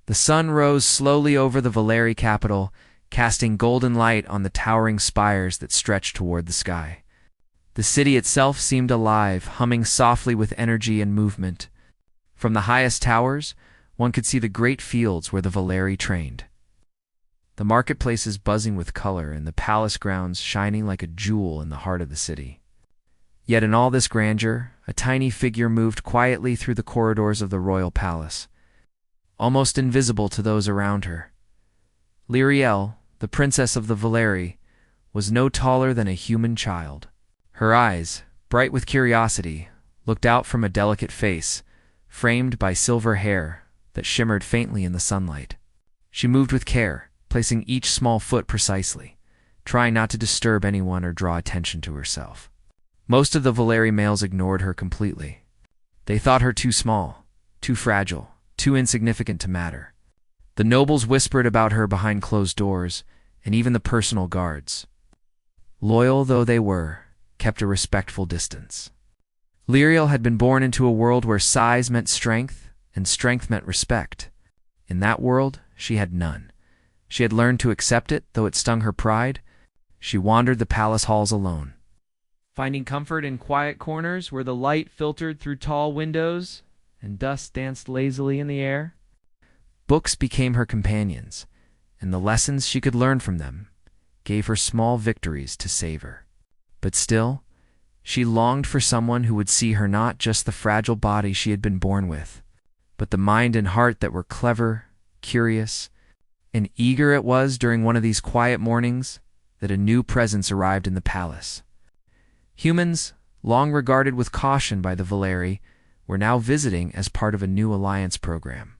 The sun rose slowly over the Valeri capital, casting golden light on the towering spires that stretched toward the sky. The city itself seemed alive, humming softly with energy and movement. From the highest towers, one could see the great fields where the Valeri trained. The marketplaces buzzing with color and the palace grounds shining like a jewel in the heart of the city. Yet in all this grandeur, a tiny figure moved quietly through the corridors of the royal palace, almost invisible to those around her. Lyriel, the princess of the Valeri, was no taller than a human child. Her eyes, bright with curiosity, looked out from a delicate face, framed by silver hair that shimmered faintly in the sunlight. She moved with care, placing each small foot precisely, trying not to disturb anyone or draw attention to herself. Most of the Valeri males ignored her completely. They thought her too small, too fragile, too insignificant to matter. The nobles whispered about her behind closed doors, and even the personal guards, loyal though they were, kept a respectful distance. Lyriel had been born into a world where size meant strength, and strength meant respect. In that world, she had none. She had learned to accept it, though it stung her pride. She wandered the palace halls alone, finding comfort in quiet corners where the light filtered through tall windows and dust danced lazily in the air. Books became her companions, and the lessons she could learn from them gave her small victories to savor. But still, she longed for someone who would see her not just the fragile body she had been born with, but the mind and heart that were clever, curious, and eager. It was during one of these quiet mornings that a new presence arrived in the palace. Humans, long regarded with caution by the Valeri, were now visiting as part of a new alliance program.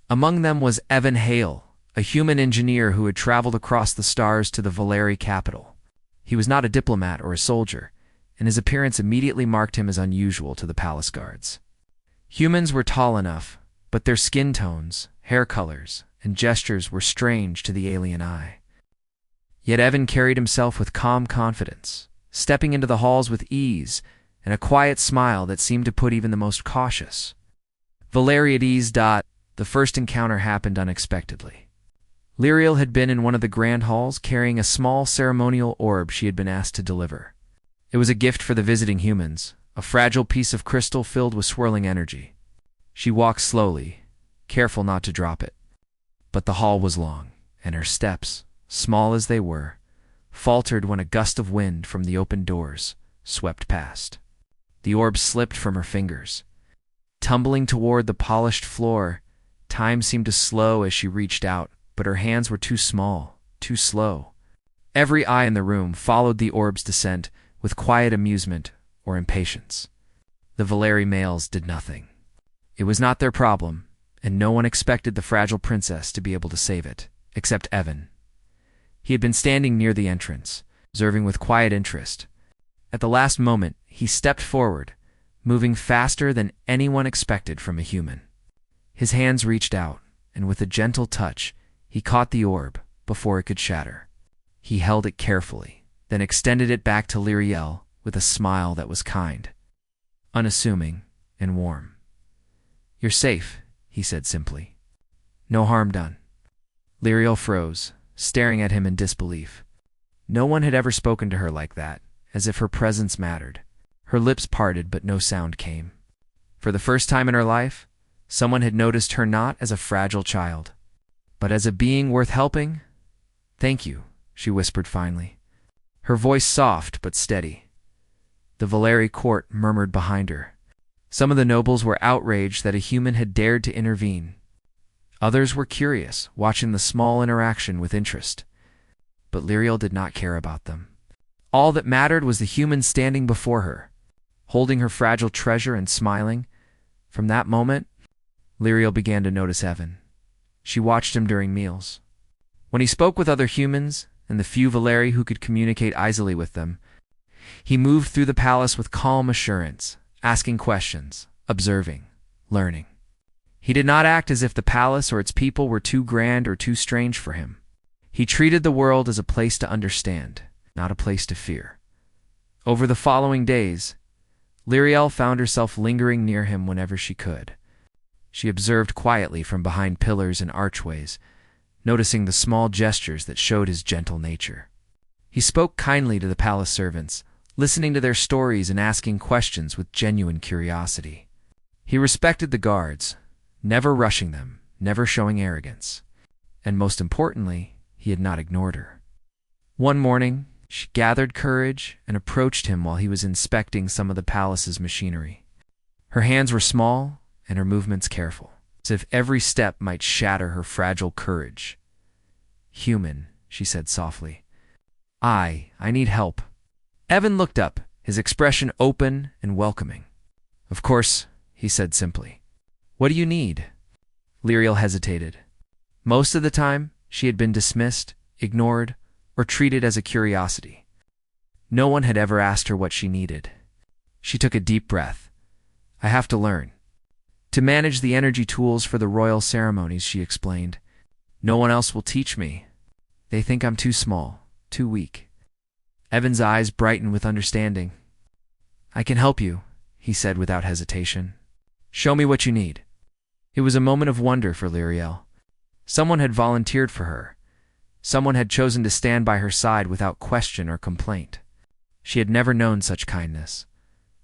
Among them was Evan Hale, a human engineer who had traveled across the stars to the Valeri capital. He was not a diplomat or a soldier, and his appearance immediately marked him as unusual to the palace guards. Humans were tall enough, but their skin tones, hair colors, and gestures were strange to the alien eye. Yet Evan carried himself with calm confidence, stepping into the halls with ease and a quiet smile that seemed to put even the most cautious Valeri at ease. The first encounter happened unexpectedly. Lyriel had been in one of the grand halls carrying a small ceremonial orb she had been asked to deliver. It was a gift for the visiting humans, a fragile piece of crystal filled with swirling energy. She walked slowly, careful not to drop it. But the hall was long, and her steps, small as they were, faltered when a gust of wind from the open doors swept past. The orb slipped from her fingers. Tumbling toward the polished floor, time seemed to slow as she reached out, but her hands were too small, too slow. Every eye in the room followed the orb's descent with quiet amusement or impatience. The Valeri males did nothing. It was not their problem, and no one expected the fragile princess to be able to save it, except Evan. He had been standing near the entrance, observing with quiet interest. At the last moment, he stepped forward, moving faster than anyone expected from a human. His hands reached out, and with a gentle touch, he caught the orb before it could shatter. He held it carefully, then extended it back to Lyriel with a smile that was kind, unassuming, and warm. "You're safe," he said simply. "No harm done." Lyriel froze, staring at him in disbelief. No one had ever spoken to her like that, as if her presence mattered. Her lips parted, but no sound came. For the first time in her life, someone had noticed her not as a fragile child, but as a being worth helping. "Thank you," she whispered finally, her voice soft but steady. The Valeri court murmured behind her. Some of the nobles were outraged that a human had dared to intervene. Others were curious, watching the small interaction with interest. But Lyriel did not care about them. All that mattered was the human standing before her, holding her fragile treasure and smiling. From that moment, Lyriel began to notice Evan. She watched him during meals. When he spoke with other humans, and the few Valeri who could communicate easily with them, he moved through the palace with calm assurance, asking questions, observing, learning. He did not act as if the palace or its people were too grand or too strange for him. He treated the world as a place to understand, not a place to fear. Over the following days, Lyriel found herself lingering near him whenever she could. She observed quietly from behind pillars and archways, noticing the small gestures that showed his gentle nature. He spoke kindly to the palace servants, listening to their stories and asking questions with genuine curiosity. He respected the guards, never rushing them, never showing arrogance. And most importantly, he had not ignored her. One morning, she gathered courage and approached him while he was inspecting some of the palace's machinery. Her hands were small and her movements careful, as if every step might shatter her fragile courage. "Human," she said softly. I need help." Evan looked up, his expression open and welcoming. "Of course," he said simply. "What do you need?" Lyriel hesitated. Most of the time, she had been dismissed, ignored, or treated as a curiosity. No one had ever asked her what she needed. She took a deep breath. "I have to learn. To manage the energy tools for the royal ceremonies," she explained. "No one else will teach me. They think I'm too small, too weak." Evan's eyes brightened with understanding. "I can help you," he said without hesitation. "Show me what you need." It was a moment of wonder for Lyriel. Someone had volunteered for her. Someone had chosen to stand by her side without question or complaint. She had never known such kindness.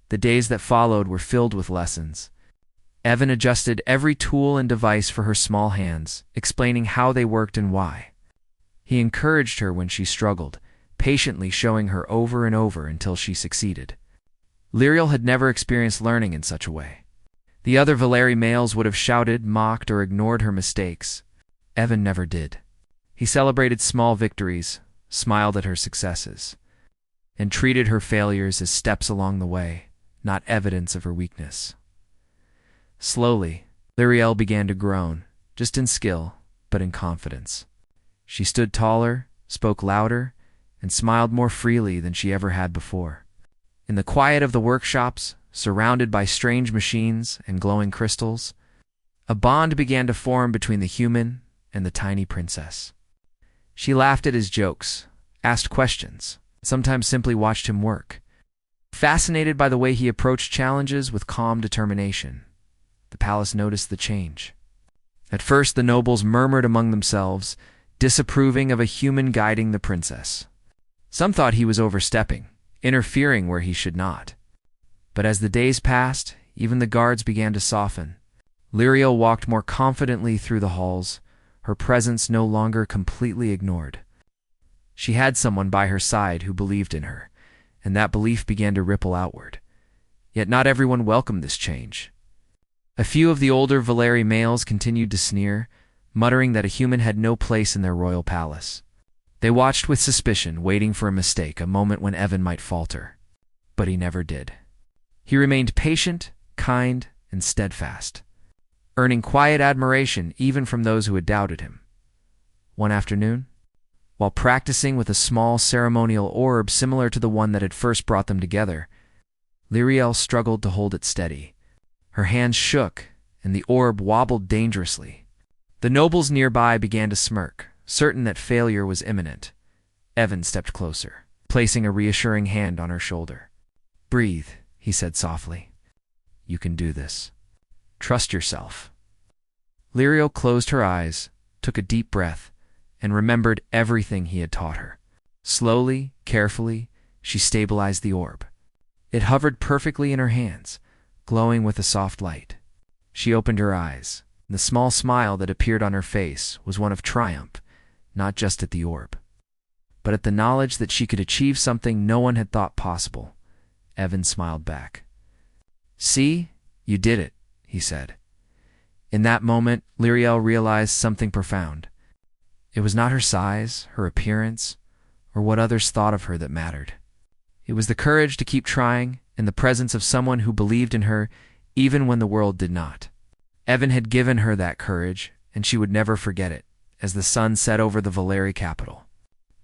The days that followed were filled with lessons. Evan adjusted every tool and device for her small hands, explaining how they worked and why. He encouraged her when she struggled, patiently showing her over and over until she succeeded. Lyriel had never experienced learning in such a way. The other Valeri males would have shouted, mocked, or ignored her mistakes. Evan never did. He celebrated small victories, smiled at her successes, and treated her failures as steps along the way, not evidence of her weakness. Slowly, Lyriel began to grow, just in skill, but in confidence. She stood taller, spoke louder, and smiled more freely than she ever had before. In the quiet of the workshops, surrounded by strange machines and glowing crystals, a bond began to form between the human and the tiny princess. She laughed at his jokes, asked questions, sometimes simply watched him work. Fascinated by the way he approached challenges with calm determination, the palace noticed the change. At first, the nobles murmured among themselves, disapproving of a human guiding the princess. Some thought he was overstepping, interfering where he should not. But as the days passed, even the guards began to soften. Lyriel walked more confidently through the halls, her presence no longer completely ignored. She had someone by her side who believed in her, and that belief began to ripple outward. Yet not everyone welcomed this change. A few of the older Valeri males continued to sneer, muttering that a human had no place in their royal palace. They watched with suspicion, waiting for a mistake, a moment when Evan might falter. But he never did. He remained patient, kind, and steadfast, earning quiet admiration even from those who had doubted him. One afternoon, while practicing with a small ceremonial orb similar to the one that had first brought them together, Lyriel struggled to hold it steady. Her hands shook, and the orb wobbled dangerously. The nobles nearby began to smirk, certain that failure was imminent. Evan stepped closer, placing a reassuring hand on her shoulder. "Breathe," he said softly. "You can do this. Trust yourself." Lyriel closed her eyes, took a deep breath, and remembered everything he had taught her. Slowly, carefully, she stabilized the orb. It hovered perfectly in her hands, glowing with a soft light. She opened her eyes. The small smile that appeared on her face was one of triumph, not just at the orb, but at the knowledge that she could achieve something no one had thought possible. Evan smiled back. "See, you did it," he said. In that moment, Lyriel realized something profound. It was not her size, her appearance, or what others thought of her that mattered. It was the courage to keep trying and the presence of someone who believed in her even when the world did not. Evan had given her that courage, and she would never forget it, as the sun set over the Valeri capital.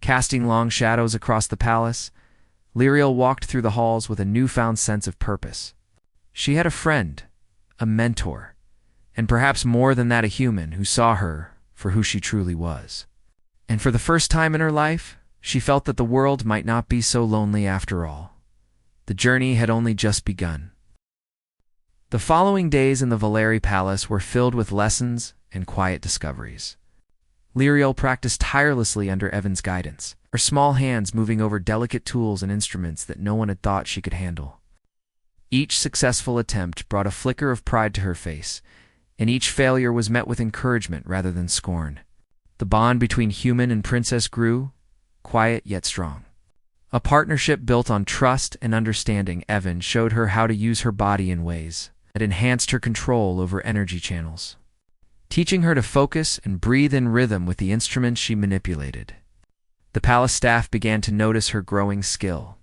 Casting long shadows across the palace, Lyriel walked through the halls with a newfound sense of purpose. She had a friend, a mentor, and perhaps more than that, a human who saw her for who she truly was. And for the first time in her life, she felt that the world might not be so lonely after all. The journey had only just begun. The following days in the Valeri Palace were filled with lessons and quiet discoveries. Lyriel practiced tirelessly under Evan's guidance, her small hands moving over delicate tools and instruments that no one had thought she could handle. Each successful attempt brought a flicker of pride to her face, and each failure was met with encouragement rather than scorn. The bond between human and princess grew, quiet yet strong. A partnership built on trust and understanding. Evan showed her how to use her body in ways that enhanced her control over energy channels, teaching her to focus and breathe in rhythm with the instruments she manipulated. The palace staff began to notice her growing skill.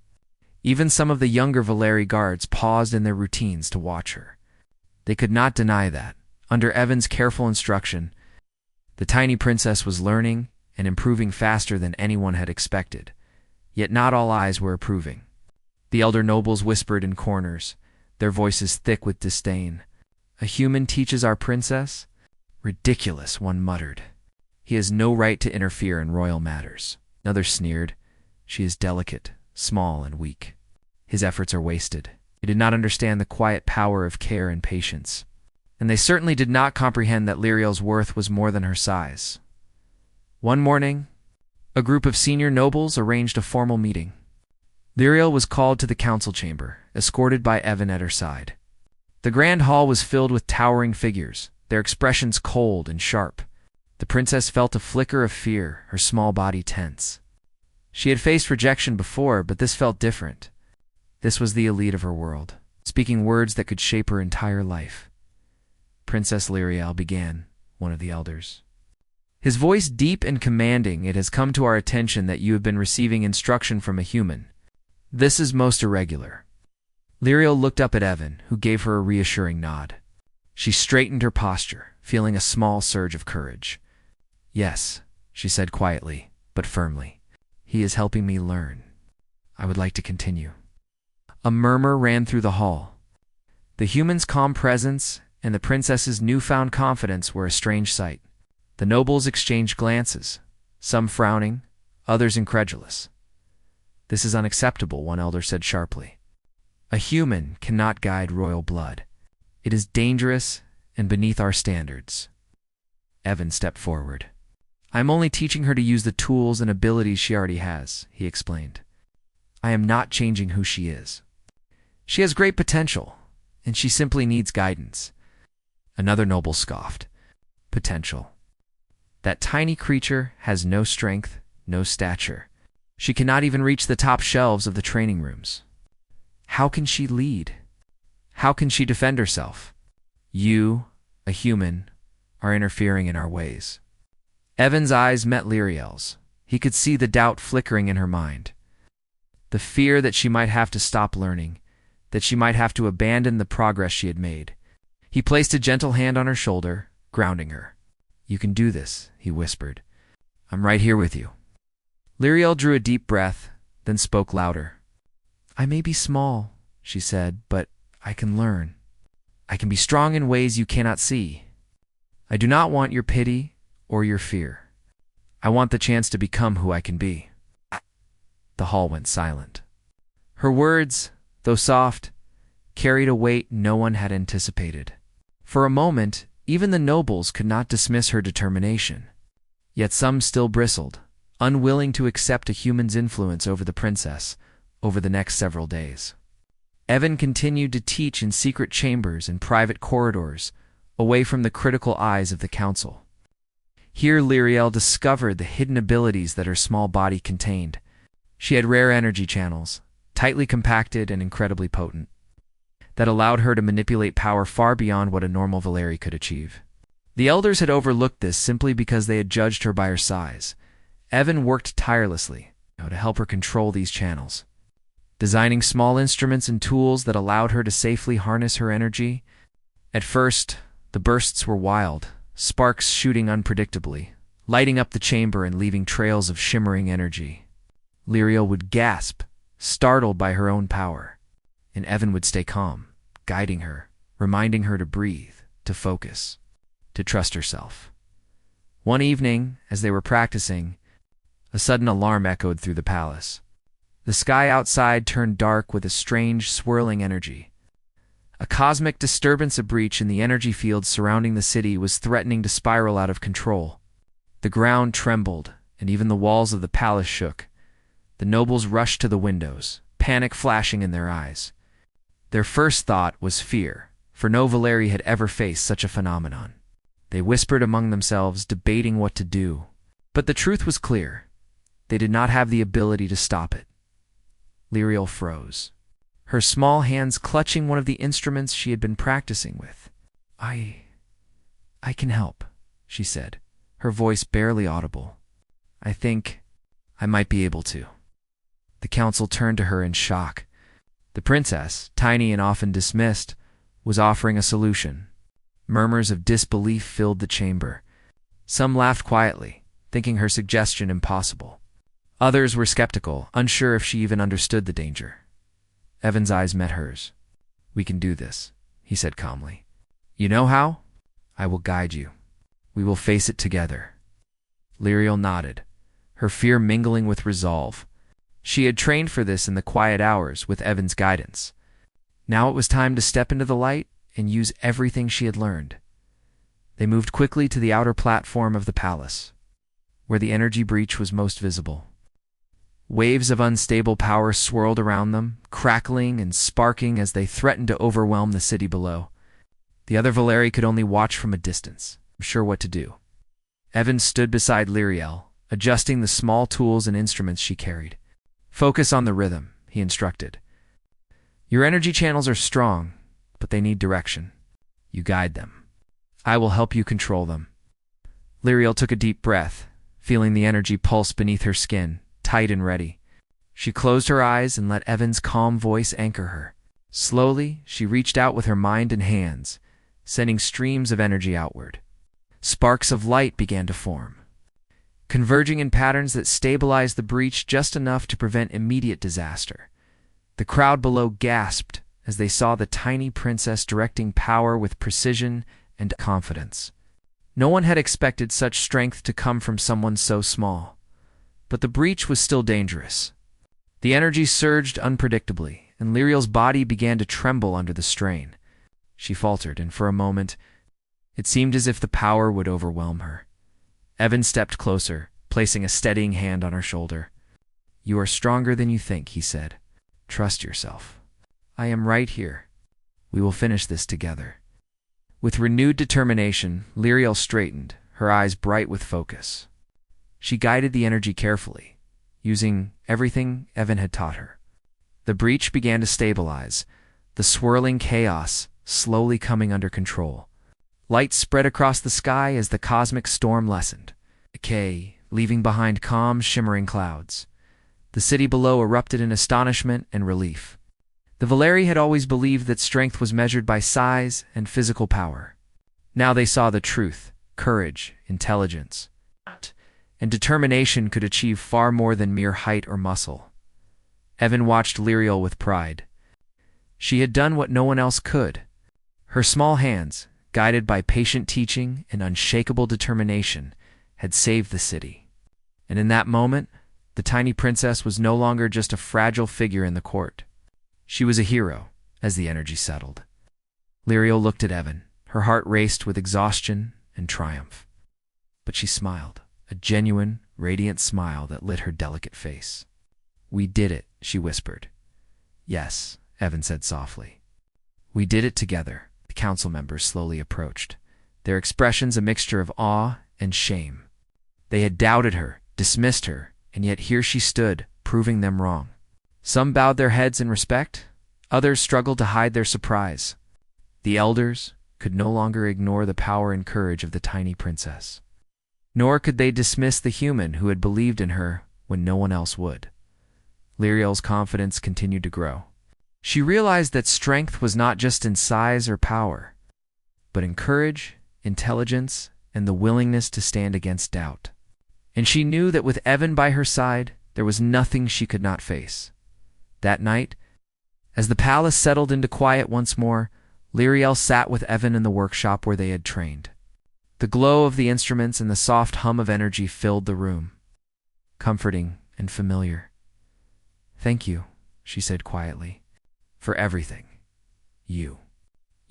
Even some of the younger Valeri guards paused in their routines to watch her. They could not deny that, under Evan's careful instruction, the tiny princess was learning and improving faster than anyone had expected. Yet not all eyes were approving. The elder nobles whispered in corners, their voices thick with disdain. "A human teaches our princess? Ridiculous," one muttered. "He has no right to interfere in royal matters." Another sneered. "She is delicate, small, and weak. His efforts are wasted." They did not understand the quiet power of care and patience. And they certainly did not comprehend that Lyriel's worth was more than her size. One morning, a group of senior nobles arranged a formal meeting. Lyriel was called to the council chamber, escorted by Evan at her side. The grand hall was filled with towering figures, their expressions cold and sharp. The princess felt a flicker of fear, her small body tense. She had faced rejection before, but this felt different. This was the elite of her world, speaking words that could shape her entire life. "Princess Lyriel," began one of the elders, his voice deep and commanding, "it has come to our attention that you have been receiving instruction from a human. This is most irregular." Lyriel looked up at Evan, who gave her a reassuring nod. She straightened her posture, feeling a small surge of courage. "Yes," she said quietly, but firmly. "He is helping me learn. I would like to continue." A murmur ran through the hall. The human's calm presence and the princess's newfound confidence were a strange sight. The nobles exchanged glances, some frowning, others incredulous. "This is unacceptable," one elder said sharply. "A human cannot guide royal blood. It is dangerous and beneath our standards." Evan stepped forward. "I am only teaching her to use the tools and abilities she already has," he explained. "I am not changing who she is. She has great potential, and she simply needs guidance." Another noble scoffed. "Potential. That tiny creature has no strength, no stature. She cannot even reach the top shelves of the training rooms. How can she lead? How can she defend herself? You, a human, are interfering in our ways." Evan's eyes met Lyriel's. He could see the doubt flickering in her mind. The fear that she might have to stop learning, that she might have to abandon the progress she had made. He placed a gentle hand on her shoulder, grounding her. "You can do this," he whispered. "I'm right here with you." Lyriel drew a deep breath, then spoke louder. "I may be small," she said, "but I can learn. I can be strong in ways you cannot see. I do not want your pity or your fear. I want the chance to become who I can be." The hall went silent. Her words, though soft, carried a weight no one had anticipated. For a moment, even the nobles could not dismiss her determination. Yet some still bristled, unwilling to accept a human's influence over the princess over the next several days. Evan continued to teach in secret chambers and private corridors, away from the critical eyes of the council. Here Lyriel discovered the hidden abilities that her small body contained. She had rare energy channels, tightly compacted and incredibly potent, that allowed her to manipulate power far beyond what a normal Valeri could achieve. The elders had overlooked this simply because they had judged her by her size. Evan worked tirelessly to help her control these channels, designing small instruments and tools that allowed her to safely harness her energy. At first, the bursts were wild, sparks shooting unpredictably, lighting up the chamber and leaving trails of shimmering energy. Lyriel would gasp, startled by her own power, and Evan would stay calm, guiding her, reminding her to breathe, to focus, to trust herself. One evening, as they were practicing, a sudden alarm echoed through the palace. The sky outside turned dark with a strange, swirling energy. A cosmic disturbance, a breach in the energy fields surrounding the city, was threatening to spiral out of control. The ground trembled, and even the walls of the palace shook. The nobles rushed to the windows, panic flashing in their eyes. Their first thought was fear, for no Valeri had ever faced such a phenomenon. They whispered among themselves, debating what to do. But the truth was clear. They did not have the ability to stop it. Lyriel froze, her small hands clutching one of the instruments she had been practicing with. I can help," she said, her voice barely audible. "I think I might be able to." The council turned to her in shock. The princess, tiny and often dismissed, was offering a solution. Murmurs of disbelief filled the chamber. Some laughed quietly, thinking her suggestion impossible. Others were skeptical, unsure if she even understood the danger. Evan's eyes met hers. "We can do this," he said calmly. "You know how? I will guide you. We will face it together." Lyriel nodded, her fear mingling with resolve. She had trained for this in the quiet hours with Evan's guidance. Now it was time to step into the light and use everything she had learned. They moved quickly to the outer platform of the palace, where the energy breach was most visible. Waves of unstable power swirled around them, crackling and sparking as they threatened to overwhelm the city below. The other Valeri could only watch from a distance, unsure what to do. Evan stood beside Lyriel, adjusting the small tools and instruments she carried. "Focus on the rhythm," he instructed. "Your energy channels are strong, but they need direction. You guide them. I will help you control them." Lyriel took a deep breath, feeling the energy pulse beneath her skin, tight and ready. She closed her eyes and let Evan's calm voice anchor her. Slowly, she reached out with her mind and hands, sending streams of energy outward. Sparks of light began to form, converging in patterns that stabilized the breach just enough to prevent immediate disaster. The crowd below gasped as they saw the tiny princess directing power with precision and confidence. No one had expected such strength to come from someone so small. But the breach was still dangerous. The energy surged unpredictably, and Lyriel's body began to tremble under the strain. She faltered, and for a moment, it seemed as if the power would overwhelm her. Evan stepped closer, placing a steadying hand on her shoulder. "You are stronger than you think," he said. "Trust yourself. I am right here. We will finish this together." With renewed determination, Lyriel straightened, her eyes bright with focus. She guided the energy carefully, using everything Evan had taught her. The breach began to stabilize, the swirling chaos slowly coming under control. Light spread across the sky as the cosmic storm lessened, leaving behind calm, shimmering clouds. The city below erupted in astonishment and relief. The Valeri had always believed that strength was measured by size and physical power. Now they saw the truth: courage, intelligence, and determination could achieve far more than mere height or muscle. Evan watched Lyriel with pride. She had done what no one else could. Her small hands, guided by patient teaching and unshakable determination, had saved the city. And in that moment, the tiny princess was no longer just a fragile figure in the court. She was a hero, as the energy settled. Lyriel looked at Evan. Her heart raced with exhaustion and triumph. But she smiled, a genuine, radiant smile that lit her delicate face. "We did it," she whispered. "Yes," Evan said softly. "We did it together." The council members slowly approached, their expressions a mixture of awe and shame. They had doubted her, dismissed her, and yet here she stood, proving them wrong. Some bowed their heads in respect, others struggled to hide their surprise. The elders could no longer ignore the power and courage of the tiny princess. Nor could they dismiss the human who had believed in her when no one else would. Lyriel's confidence continued to grow. She realized that strength was not just in size or power, but in courage, intelligence, and the willingness to stand against doubt. And she knew that with Evan by her side, there was nothing she could not face. That night, as the palace settled into quiet once more, Lyriel sat with Evan in the workshop where they had trained. The glow of the instruments and the soft hum of energy filled the room, comforting and familiar. "Thank you," she said quietly, "for everything. You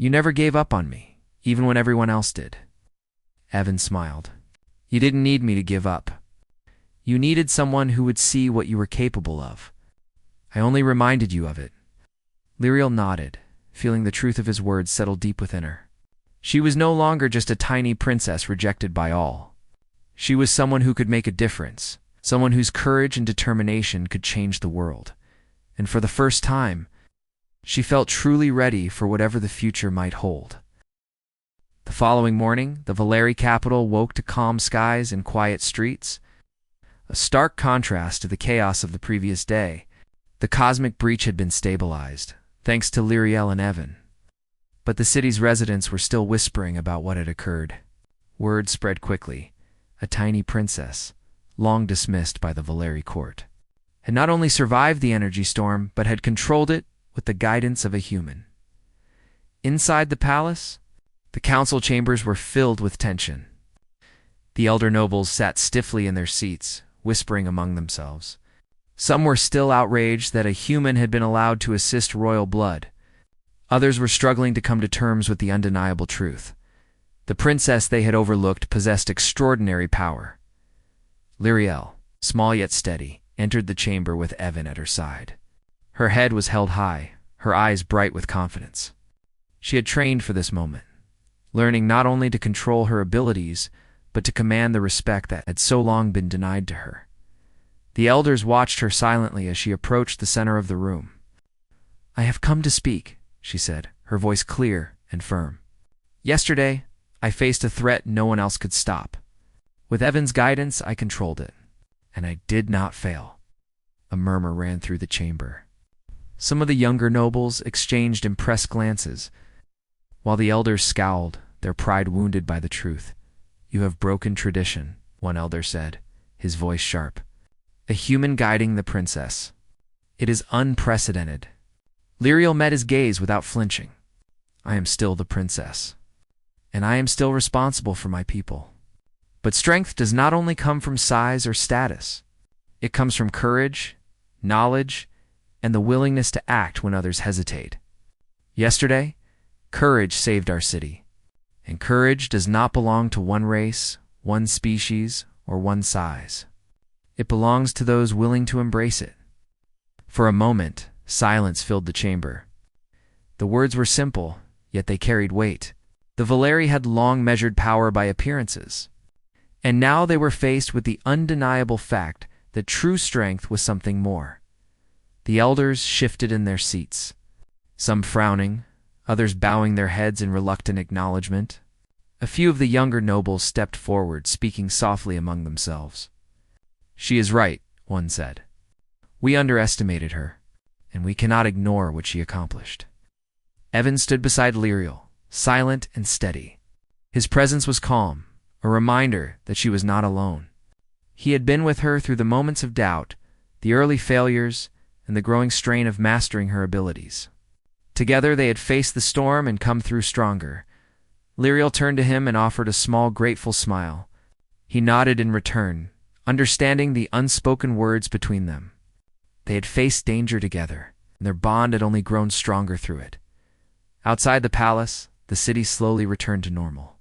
You never gave up on me, even when everyone else did. Evan smiled. You didn't need me to give up. You needed someone who would see what you were capable of. I only reminded you of it. Lyriel nodded, feeling the truth of his words settle deep within her. She was no longer just a tiny princess rejected by all. She was someone who could make a difference, someone whose courage and determination could change the world. And for the first time, she felt truly ready for whatever the future might hold. The following morning, the Valeri capital woke to calm skies and quiet streets. A stark contrast to the chaos of the previous day. The cosmic breach had been stabilized, thanks to Lyriel and Evan. But the city's residents were still whispering about what had occurred. Word spread quickly. A tiny princess, long dismissed by the Valeri court, had not only survived the energy storm, but had controlled it with the guidance of a human. Inside the palace, the council chambers were filled with tension. The elder nobles sat stiffly in their seats, whispering among themselves. Some were still outraged that a human had been allowed to assist royal blood. Others were struggling to come to terms with the undeniable truth. The princess they had overlooked possessed extraordinary power. Lyriel, small yet steady, entered the chamber with Evan at her side. Her head was held high, her eyes bright with confidence. She had trained for this moment, learning not only to control her abilities, but to command the respect that had so long been denied to her. The elders watched her silently as she approached the center of the room. I have come to speak, she said, her voice clear and firm. Yesterday, I faced a threat no one else could stop. With Evan's guidance, I controlled it, and I did not fail. A murmur ran through the chamber. Some of the younger nobles exchanged impressed glances, while the elders scowled, their pride wounded by the truth. You have broken tradition, one elder said, his voice sharp. A human guiding the princess. It is unprecedented. Lyriel met his gaze without flinching. I am still the princess, and I am still responsible for my people. But strength does not only come from size or status. It comes from courage, knowledge, and the willingness to act when others hesitate. Yesterday, courage saved our city. And courage does not belong to one race, one species, or one size. It belongs to those willing to embrace it. For a moment, silence filled the chamber. The words were simple, yet they carried weight. The Valeri had long measured power by appearances, and now they were faced with the undeniable fact that true strength was something more. The elders shifted in their seats, some frowning, others bowing their heads in reluctant acknowledgement. A few of the younger nobles stepped forward, speaking softly among themselves. She is right, one said. We underestimated her, and we cannot ignore what she accomplished. Evan stood beside Lyriel, silent and steady. His presence was calm, a reminder that she was not alone. He had been with her through the moments of doubt, the early failures, and the growing strain of mastering her abilities. Together they had faced the storm and come through stronger. Lyriel turned to him and offered a small, grateful smile. He nodded in return, understanding the unspoken words between them. They had faced danger together, and their bond had only grown stronger through it. Outside the palace, the city slowly returned to normal.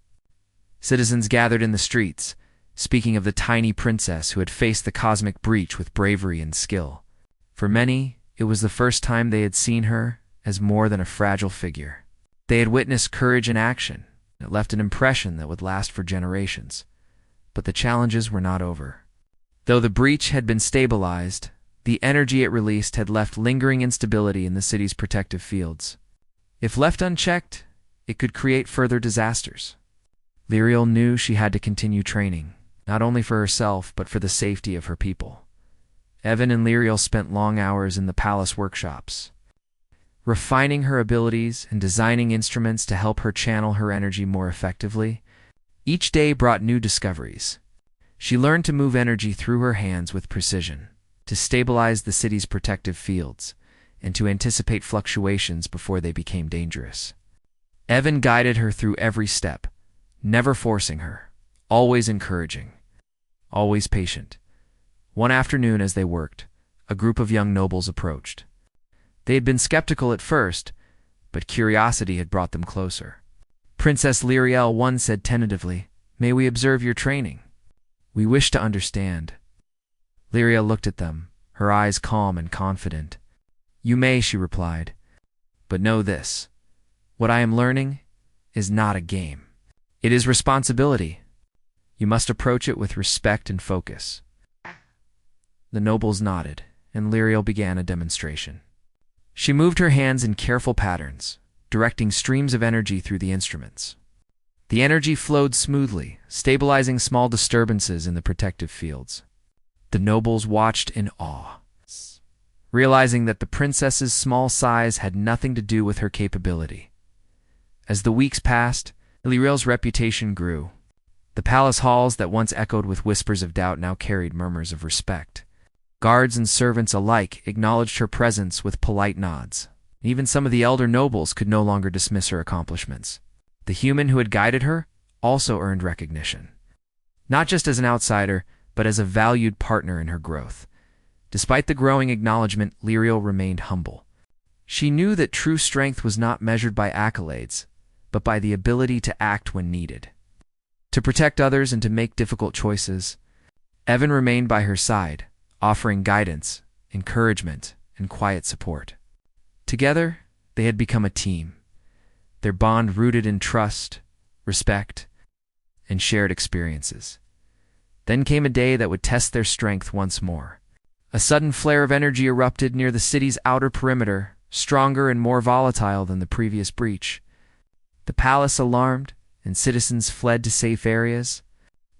Citizens gathered in the streets, speaking of the tiny princess who had faced the cosmic breach with bravery and skill. For many, it was the first time they had seen her as more than a fragile figure. They had witnessed courage in action. It left an impression that would last for generations. But the challenges were not over. Though the breach had been stabilized, the energy it released had left lingering instability in the city's protective fields. If left unchecked, it could create further disasters. Lyriel knew she had to continue training, not only for herself but for the safety of her people. Evan and Lyriel spent long hours in the palace workshops, refining her abilities and designing instruments to help her channel her energy more effectively. Each day brought new discoveries. She learned to move energy through her hands with precision, to stabilize the city's protective fields, and to anticipate fluctuations before they became dangerous. Evan guided her through every step, never forcing her, always encouraging, always patient. One afternoon as they worked, a group of young nobles approached. They had been skeptical at first, but curiosity had brought them closer. Princess Lyriel once said tentatively, "May we observe your training? We wish to understand." Lyriel looked at them, her eyes calm and confident. "You may," she replied, "but know this. What I am learning is not a game. It is responsibility. You must approach it with respect and focus." The nobles nodded, and Lyriel began a demonstration. She moved her hands in careful patterns, directing streams of energy through the instruments. The energy flowed smoothly, stabilizing small disturbances in the protective fields. The nobles watched in awe, realizing that the princess's small size had nothing to do with her capability. As the weeks passed, Lyriel's reputation grew. The palace halls that once echoed with whispers of doubt now carried murmurs of respect. Guards and servants alike acknowledged her presence with polite nods. Even some of the elder nobles could no longer dismiss her accomplishments. The human who had guided her also earned recognition, not just as an outsider, but as a valued partner in her growth. Despite the growing acknowledgement, Lyriel remained humble. She knew that true strength was not measured by accolades, but by the ability to act when needed, to protect others and to make difficult choices. Evan remained by her side, offering guidance, encouragement, and quiet support. Together, they had become a team, their bond rooted in trust, respect, and shared experiences. Then came a day that would test their strength once more. A sudden flare of energy erupted near the city's outer perimeter, stronger and more volatile than the previous breach. The palace alarmed, and citizens fled to safe areas.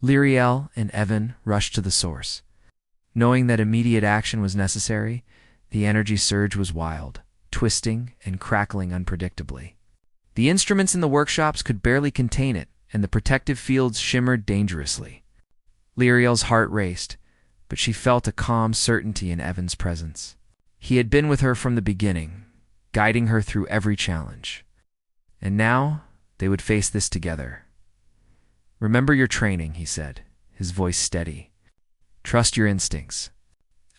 Lyriel and Evan rushed to the source. Knowing that immediate action was necessary, the energy surge was wild, twisting and crackling unpredictably. The instruments in the workshops could barely contain it, and the protective fields shimmered dangerously. Lyriel's heart raced, but she felt a calm certainty in Evan's presence. He had been with her from the beginning, guiding her through every challenge. And now they would face this together. "Remember your training," he said, his voice steady. "Trust your instincts.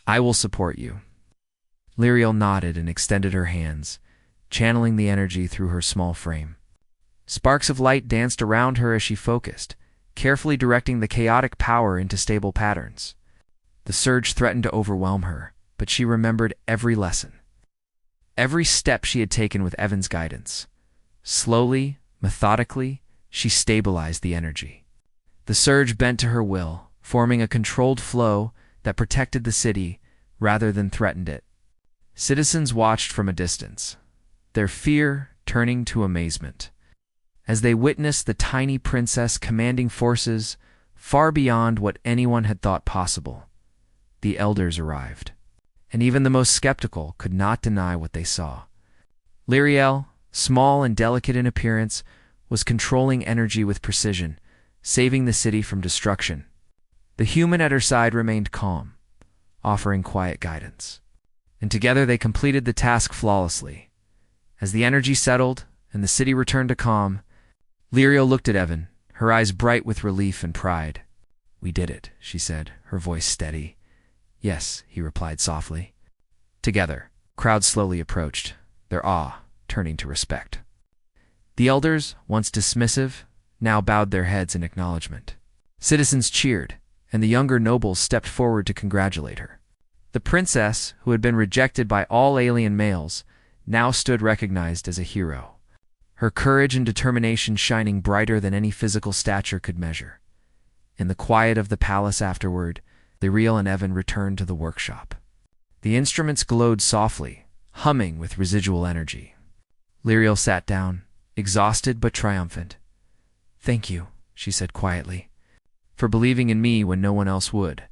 I will support you." Lyriel nodded and extended her hands, channeling the energy through her small frame. Sparks of light danced around her as she focused, carefully directing the chaotic power into stable patterns. The surge threatened to overwhelm her, but she remembered every lesson, every step she had taken with Evan's guidance. Slowly, methodically, she stabilized the energy. The surge bent to her will, forming a controlled flow that protected the city rather than threatened it. Citizens watched from a distance, their fear turning to amazement, as they witnessed the tiny princess commanding forces far beyond what anyone had thought possible. The elders arrived, and even the most skeptical could not deny what they saw. Lyriel, small and delicate in appearance, was controlling energy with precision, saving the city from destruction. The human at her side remained calm, offering quiet guidance. And together they completed the task flawlessly. As the energy settled and the city returned to calm, Lyriel looked at Evan, her eyes bright with relief and pride. "We did it," she said, her voice steady. "Yes," he replied softly. Together, crowds slowly approached, their awe turning to respect. The elders, once dismissive, now bowed their heads in acknowledgement. Citizens cheered, and the younger nobles stepped forward to congratulate her. The princess, who had been rejected by all alien males, now stood recognized as a hero, her courage and determination shining brighter than any physical stature could measure. In the quiet of the palace afterward, Lyriel and Evan returned to the workshop. The instruments glowed softly, humming with residual energy. Lyriel sat down, exhausted but triumphant. "Thank you," she said quietly, "for believing in me when no one else would."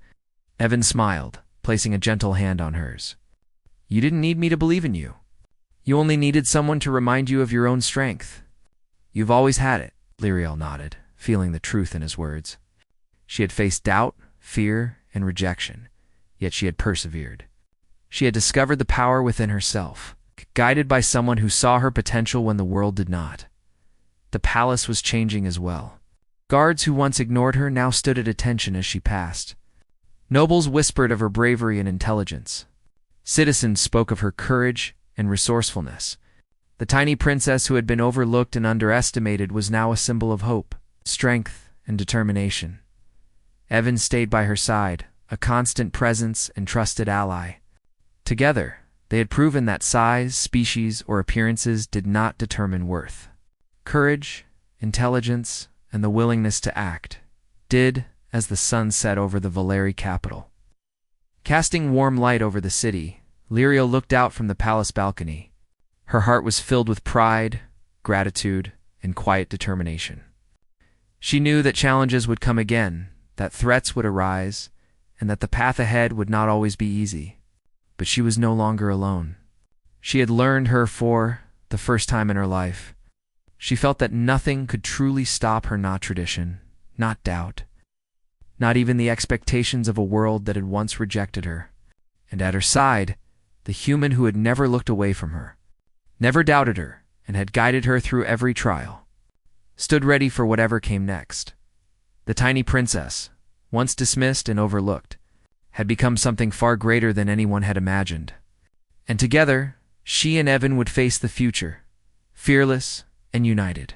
Evan smiled, placing a gentle hand on hers. "You didn't need me to believe in you. You only needed someone to remind you of your own strength. You've always had it." Lyriel nodded, feeling the truth in his words. She had faced doubt, fear, and rejection, yet she had persevered. She had discovered the power within herself, guided by someone who saw her potential when the world did not. The palace was changing as well. Guards who once ignored her now stood at attention as she passed. Nobles whispered of her bravery and intelligence. Citizens spoke of her courage and resourcefulness. The tiny princess who had been overlooked and underestimated was now a symbol of hope, strength, and determination. Evan stayed by her side, a constant presence and trusted ally. Together, they had proven that size, species, or appearances did not determine worth. Courage, intelligence, and the willingness to act did as the sun set over the Valeri capital. Casting warm light over the city, Lyria looked out from the palace balcony. Her heart was filled with pride, gratitude, and quiet determination. She knew that challenges would come again, that threats would arise, and that the path ahead would not always be easy. But she was no longer alone. She had learned for the first time in her life. She felt that nothing could truly stop her, not tradition, not doubt, not even the expectations of a world that had once rejected her. And at her side, the human who had never looked away from her, never doubted her, and had guided her through every trial, stood ready for whatever came next. The tiny princess, once dismissed and overlooked, had become something far greater than anyone had imagined. And together, she and Evan would face the future, fearless and united.